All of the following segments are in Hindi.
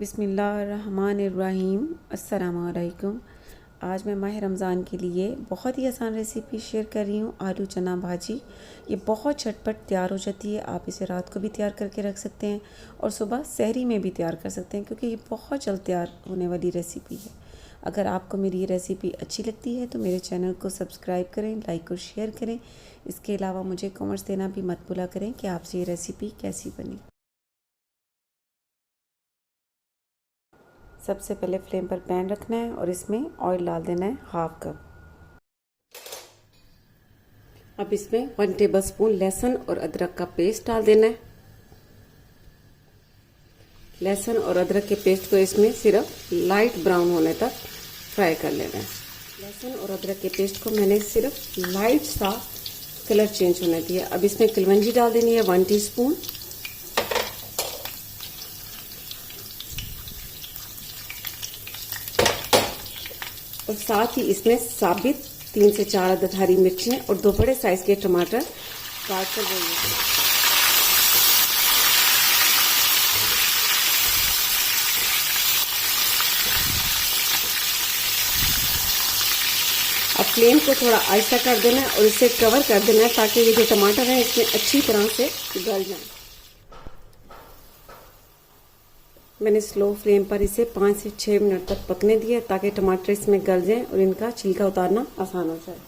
बिस्मिल्लाहिर्रहमानिर्रहीम। अस्सलामुअलैकुम। आज मैं माह रमज़ान के लिए बहुत ही आसान रेसिपी शेयर कर रही हूँ, आलू चना भाजी। ये बहुत झटपट तैयार हो जाती है। आप इसे रात को भी तैयार करके रख सकते हैं और सुबह सहरी में भी तैयार कर सकते हैं, क्योंकि ये बहुत जल्द तैयार होने वाली रेसिपी है। अगर आपको मेरी ये रेसिपी अच्छी लगती है तो मेरे चैनल को सब्सक्राइब करें, लाइक और शेयर करें। इसके अलावा मुझे कमेंट्स देना भी मत भूला करें कि आपसे ये रेसिपी कैसी बनी। सबसे पहले फ्लेम पर पैन रखना है और इसमें ऑयल डाल देना है हाफ कप। अब इसमें 1 टेबलस्पून लहसुन और अदरक का पेस्ट डाल देना है। लहसुन और अदरक के पेस्ट को इसमें सिर्फ लाइट ब्राउन होने तक फ्राई कर लेना है। लहसुन और अदरक के पेस्ट को मैंने सिर्फ लाइट सा कलर चेंज होने दिया। अब इसमें कलवंजी डाल देनी है 1 टीस्पून। और साथ ही इसमें साबित 3 से 4 अदद हरी मिर्चें और 2 बड़े साइज के टमाटर काट कर देंगे। अब फ्लेम को थोड़ा आहिस्ता कर देना है और इसे कवर कर देना है ताकि ये जो टमाटर हैं इसमें अच्छी तरह से गल जाए। मैंने स्लो फ्लेम पर इसे 5 से 6 मिनट तक पकने दिया ताकि टमाटर इसमें गल जाएं और इनका छिलका उतारना आसान हो जाए।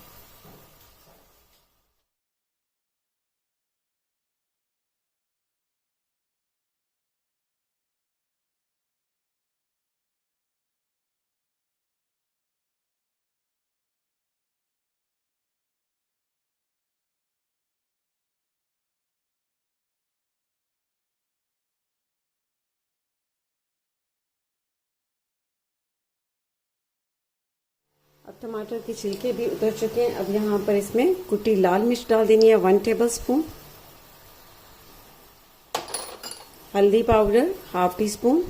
अब टमाटर के छिलके भी उतर चुके हैं। अब यहाँ पर इसमें कुटी लाल मिर्च डाल देनी है 1 टेबलस्पून। हल्दी पाउडर हाफ टी स्पून।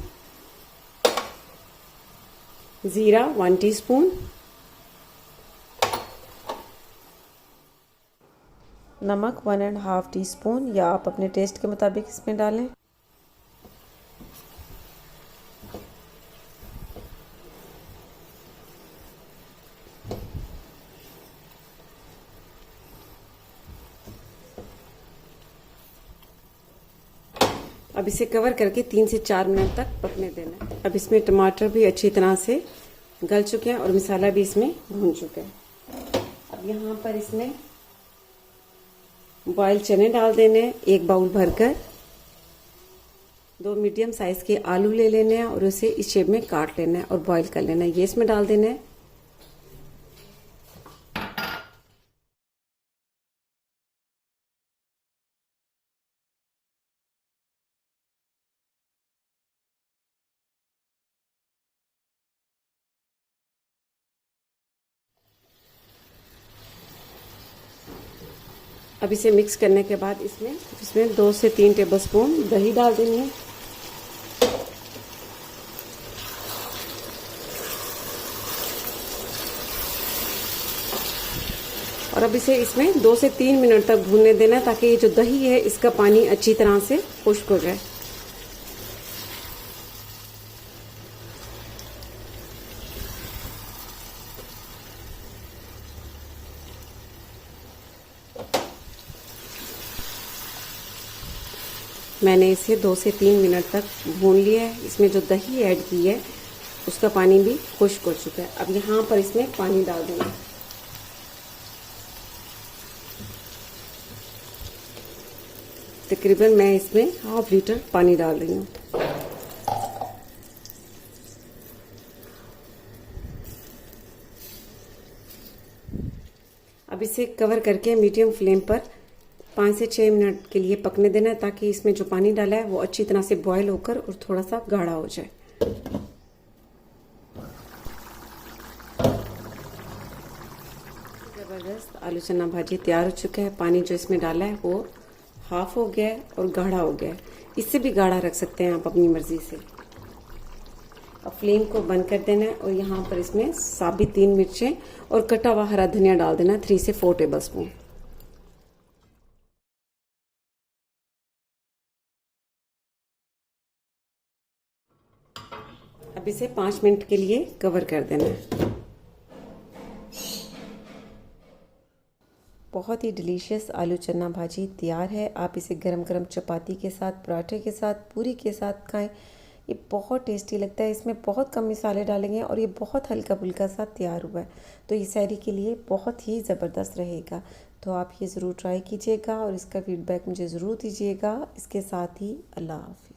जीरा 1 टीस्पून। नमक 1.5 टीस्पून या आप अपने टेस्ट के मुताबिक इसमें डालें। अब इसे कवर करके 3 से 4 मिनट तक पकने देना है। अब इसमें टमाटर भी अच्छी तरह से गल चुके हैं और मसाला भी इसमें भून चुका है। अब यहाँ पर इसमें बॉयल चने डाल देने हैं 1 बाउल भरकर। 2 मीडियम साइज के आलू ले लेने हैं और उसे इस शेप में काट लेना है और बॉईल कर लेना है। ये इसमें डाल देना है। अब इसे मिक्स करने के बाद इसमें 2 से 3 टेबलस्पून दही डाल देनी है। और अब इसे इसमें 2 से 3 मिनट तक भूनने देना है ताकि ये जो दही है इसका पानी अच्छी तरह से खुश्क हो जाए। मैंने इसे 2 से 3 मिनट तक भून लिया है। इसमें जो दही ऐड की है उसका पानी भी खुश्क हो चुका है। अब यहाँ पर इसमें पानी डाल देंगे। तकरीबन मैं इसमें ½ लीटर पानी डाल रही हूँ। अब इसे कवर करके मीडियम फ्लेम पर 5 से 6 मिनट के लिए पकने देना है ताकि इसमें जो पानी डाला है वो अच्छी तरह से बॉयल होकर और थोड़ा सा गाढ़ा हो जाए। ज़बरदस्त आलू चना भाजी तैयार हो चुका है। पानी जो इसमें डाला है वो हाफ हो गया है और गाढ़ा हो गया है। इससे भी गाढ़ा रख सकते हैं आप अपनी मर्जी से। अब फ्लेम को बंद कर देना है और यहाँ पर इसमें साबित 3 मिर्चें और कटा हुआ हरा धनिया डाल देना 3 से 4 टेबलस्पून। अब इसे 5 मिनट के लिए कवर कर देना है। बहुत ही डिलीशियस आलू चना भाजी तैयार है। आप इसे गरम गरम चपाती के साथ, पराठे के साथ, पूरी के साथ खाएं। ये बहुत टेस्टी लगता है। इसमें बहुत कम मसाले डालेंगे और ये बहुत हल्का फुल्का सा तैयार हुआ है, तो ये सहरी के लिए बहुत ही ज़बरदस्त रहेगा। तो आप ये ज़रूर ट्राई कीजिएगा और इसका फीडबैक मुझे ज़रूर दीजिएगा। इसके साथ ही अल्लाह हाफ़िज़।